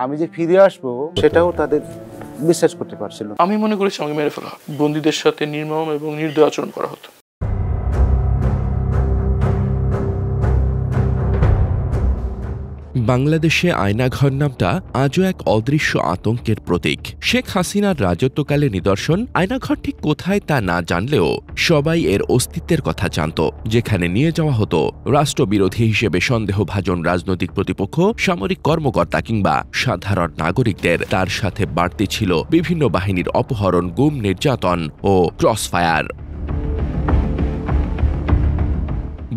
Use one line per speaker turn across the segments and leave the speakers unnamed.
আমি যে ফিরে আসবো সেটাও তাদের বিশ্বাস করতে পারছিল।
আমি মনে করেছি আমাকে মেরে ফেলা হয়, বন্দীদের সাথে নির্মম এবং নির্দয় আচরণ করা হতো।
বাংলাদেশে আয়নাঘর নামটা আজও এক অদৃশ্য আতঙ্কের প্রতীক। শেখ হাসিনার রাজত্বকালে নিদর্শন আয়নাঘর ঠিক কোথায় তা না জানলেও সবাই এর অস্তিত্বের কথা জানত, যেখানে নিয়ে যাওয়া হতো রাষ্ট্রবিরোধী হিসেবে সন্দেহভাজন রাজনৈতিক প্রতিপক্ষ, সামরিক কর্মকর্তা কিংবা সাধারণ নাগরিকদের। তার সাথে বাড়তি ছিল বিভিন্ন বাহিনীর অপহরণ, গুম, নির্যাতন ও ক্রসফায়ার।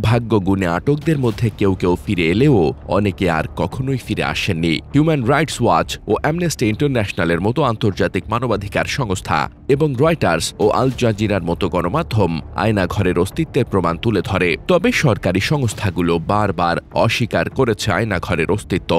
ভাগ্য গুণে আটকদের মধ্যে কেউ কেউ ফিরে এলেও অনেকে আর কখনোই ফিরে আসেননি। হিউম্যান রাইটস ওয়াচ ও অ্যামনেস্টি ইন্টারন্যাশনালের মতো আন্তর্জাতিক মানবাধিকার সংস্থা এবং রয়টার্স ও আল জাজিরার মতো গণমাধ্যম আয়নাঘরের অস্তিত্বের প্রমাণ তুলে ধরে। তবে সরকারি সংস্থাগুলো বারবার অস্বীকার করেছে আয়নাঘরের অস্তিত্ব।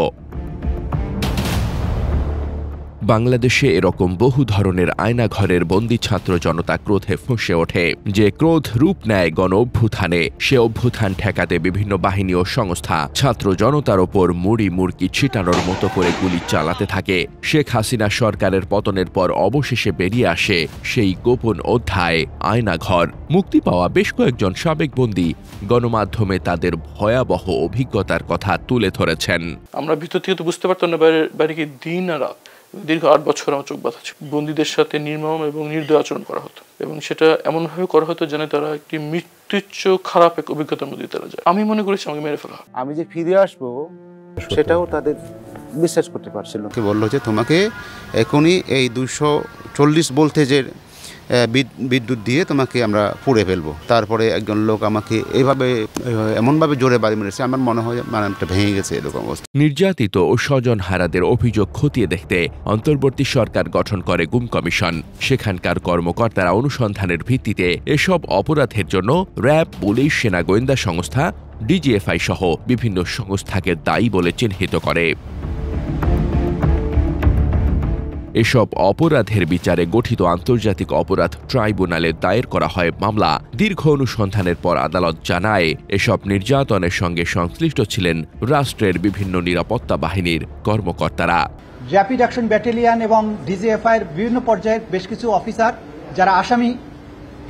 বাংলাদেশে এরকম বহু ধরনের আয়নাঘরের বন্দী ছাত্র জনতা ক্রোধে ফুঁসে ওঠে। যে ক্রোধ রূপ নেয় গণ অভ্যুত্থানে, সে অভ্যুত্থান ঠেকাতে বিভিন্ন বাহিনী ও সংস্থা ছাত্র জনতার ওপর মুড়ি মুড়কি ছিটানোর মতো করে গুলি চালাতে থাকে। শেখ হাসিনা সরকারের পতনের পর অবশেষে বেরিয়ে আসে সেই গোপন অধ্যায় আয়নাঘর। মুক্তি পাওয়া বেশ কয়েকজন সাবেক বন্দী গণমাধ্যমে তাদের ভয়াবহ অভিজ্ঞতার কথা তুলে ধরেছেন।
আমরা ভিতর থেকে তো বুঝতে পারতাম না বাইরে কি দিন আর রাত। দীর্ঘ 8 বছর আমার চোখ বাঁধা ছিল। বন্দীদের সাথে নির্মম এবং নির্দয় আচরণ করা হতো, এবং সেটা এমনভাবে করা হতো যেন তারা একটি মৃত্যুচ্চ খারাপ এক অভিজ্ঞতার মধ্যে তারা যায়। আমি মনে করেছি আমাকে মেরে ফেলা হয়।
আমি যে ফিরে আসবো সেটাও তাদের বিশ্বাস করতে পারছিল।
বললো যে তোমাকে এখনই এই 240 ভোল্টেজের যে বিদ্যুৎ দিয়ে তোমাকে আমরা পুড়ে ফেলবো। তারপরে একজন লোক আমাকে এমনভাবে জোরে বাড়ি মেরেছে, আমার মনে হয় মানবটা ভেঙে গেছে এরকম অবস্থা।
নির্যাতিত ও স্বজন হারাদের অভিযোগ খতিয়ে দেখতে অন্তর্বর্তী সরকার গঠন করে গুম কমিশন। সেখানকার কর্মকর্তারা অনুসন্ধানের ভিত্তিতে এসব অপরাধের জন্য র্যাব, পুলিশ, সেনা গোয়েন্দা সংস্থা, ডিজিএফআই সহ বিভিন্ন সংস্থাকে দায়ী বলে চিহ্নিত করে। এসব অপরাধের বিচারে গঠিত আন্তর্জাতিক অপরাধ ট্রাইব্যুনালে দায়ের করা হয় মামলা। দীর্ঘ অনুসন্ধানের পর আদালত জানায় এসব নির্যাতনের সঙ্গে সংশ্লিষ্ট ছিলেন রাষ্ট্রের বিভিন্ন নিরাপত্তা বাহিনীর কর্মকর্তারা।
র্যাপিড অ্যাকশন ব্যাটালিয়ন এবং ডিজিএফআই এর বিভিন্ন পর্যায়ের বেশ কিছু অফিসার যারা আসামি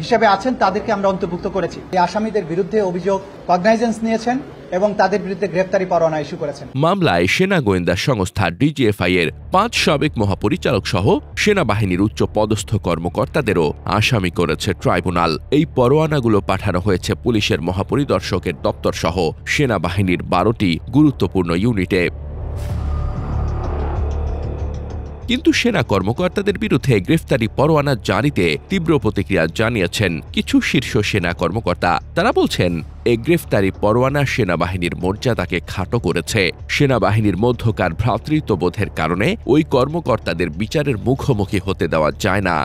হিসেবে আছেন তাদেরকে আমরা অন্তর্ভুক্ত করেছি। এই আসামিদের বিরুদ্ধে অভিযোগ কগনাইজেন্স নিয়েছেন এবং তাদের বিরুদ্ধে গ্রেফতারি পরোয়ানা ইস্যু করেছেন।
মামলায় সেনা গোয়েন্দা সংস্থা ডিজিএফআই এর 5 সাবেক মহাপরিচালক সহ সেনাবাহিনীর উচ্চ পদস্থ কর্মকর্তাদেরও আসামি করেছে ট্রাইব্যুনাল। এই পরোয়ানাগুলো পাঠানো হয়েছে পুলিশের মহাপরিদর্শকের দপ্তর সহ সেনাবাহিনীর 12টি গুরুত্বপূর্ণ ইউনিটে। কিন্তু সেনা কর্মকর্তাদের বিরুদ্ধে গ্রেফতারি পরোয়ানা জারিতে তীব্র প্রতিক্রিয়া জানিয়েছেন কিছু শীর্ষ সেনা কর্মকর্তা। তারা বলছেন এই গ্রেফতারি পরোয়ানা সেনাবাহিনীর মর্যাদাকে খাটো করেছে। সেনাবাহিনীর মধ্যকার ভ্রাতৃত্ববোধের কারণে ওই কর্মকর্তাদের বিচারের মুখোমুখি হতে দেওয়া যায় না।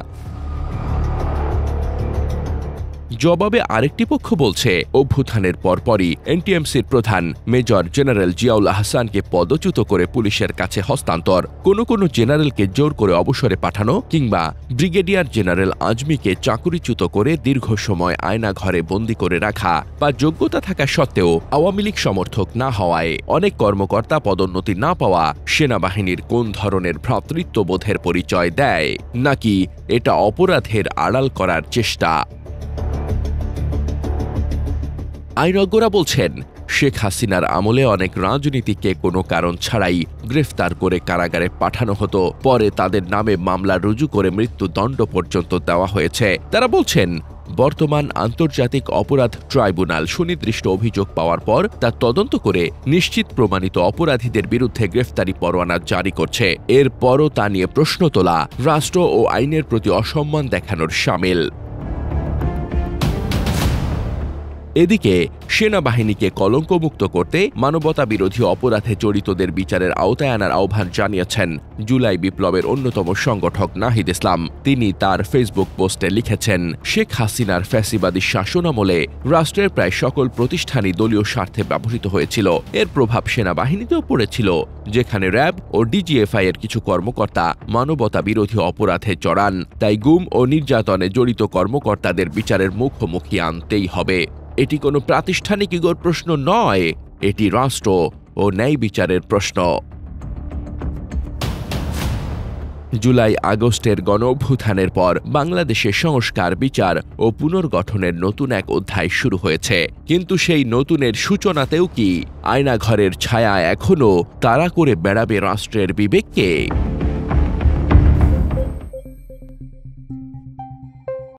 জবাবে আরেকটি পক্ষ বলছে, অভ্যুত্থানের পরপরই এনটিএমসির প্রধান মেজর জেনারেল জিয়াউল আহসানকে পদচ্যুত করে পুলিশের কাছে হস্তান্তর, কোনো জেনারেলকে জোর করে অবসরে পাঠানো কিংবা ব্রিগেডিয়ার জেনারেল আজমিকে চাকুরিচ্যুত করে দীর্ঘ সময় আয়নাঘরে বন্দী করে রাখা, বা যোগ্যতা থাকা সত্ত্বেও আওয়ামী লীগ সমর্থক না হওয়ায় অনেক কর্মকর্তা পদোন্নতি না পাওয়া সেনাবাহিনীর কোন ধরনের ভ্রাতৃত্ববোধের পরিচয় দেয়, নাকি এটা অপরাধের আড়াল করার চেষ্টা? আইনজ্ঞরা বলছেন, শেখ হাসিনার আমলে অনেক রাজনীতিককে কোনো কারণ ছাড়াই গ্রেফতার করে কারাগারে পাঠানো হতো। পরে তাদের নামে মামলা রুজু করে মৃত্যুদণ্ড পর্যন্ত দেওয়া হয়েছে। তারা বলছেন, বর্তমান আন্তর্জাতিক অপরাধ ট্রাইব্যুনাল সুনির্দিষ্ট অভিযোগ পাওয়ার পর তা তদন্ত করে নিশ্চিত প্রমাণিত অপরাধীদের বিরুদ্ধে গ্রেফতারি পরোয়ানা জারি করছে। এরপরও তা নিয়ে প্রশ্ন তোলা রাষ্ট্র ও আইনের প্রতি অসম্মান দেখানোর শামিল। এদিকে সেনাবাহিনীকে কলঙ্কমুক্ত করতে মানবতা বিরোধী অপরাধে জড়িতদের বিচারের আওতায় আনার আহ্বান জানিয়েছেন জুলাই বিপ্লবের অন্যতম সংগঠক নাহিদ ইসলাম। তিনি তার ফেসবুক পোস্টে লিখেছেন, শেখ হাসিনার ফ্যাসিবাদী শাসনামলে রাষ্ট্রের প্রায় সকল প্রতিষ্ঠানই দলীয় স্বার্থে ব্যবহৃত হয়েছিল। এর প্রভাব সেনাবাহিনীতেও পড়েছিল, যেখানে র্যাব ও ডিজিএফআই এর কিছু কর্মকর্তা মানবতা বিরোধী অপরাধে জড়ান। তাই গুম ও নির্যাতনে জড়িত কর্মকর্তাদের বিচারের মুখোমুখি আনতেই হবে। এটি কোনো প্রাতিষ্ঠানিক ইগোর প্রশ্ন নয়, এটি রাষ্ট্র ও ন্যায় বিচারের প্রশ্ন। জুলাই আগস্টের গণঅভ্যুত্থানের পর বাংলাদেশের সংস্কার, বিচার ও পুনর্গঠনের নতুন এক অধ্যায় শুরু হয়েছে। কিন্তু সেই নতুনের সূচনাতেও কি আয়নাঘরের ছায়া এখনো তাড়া করে বেড়াবে রাষ্ট্রের বিবেককে?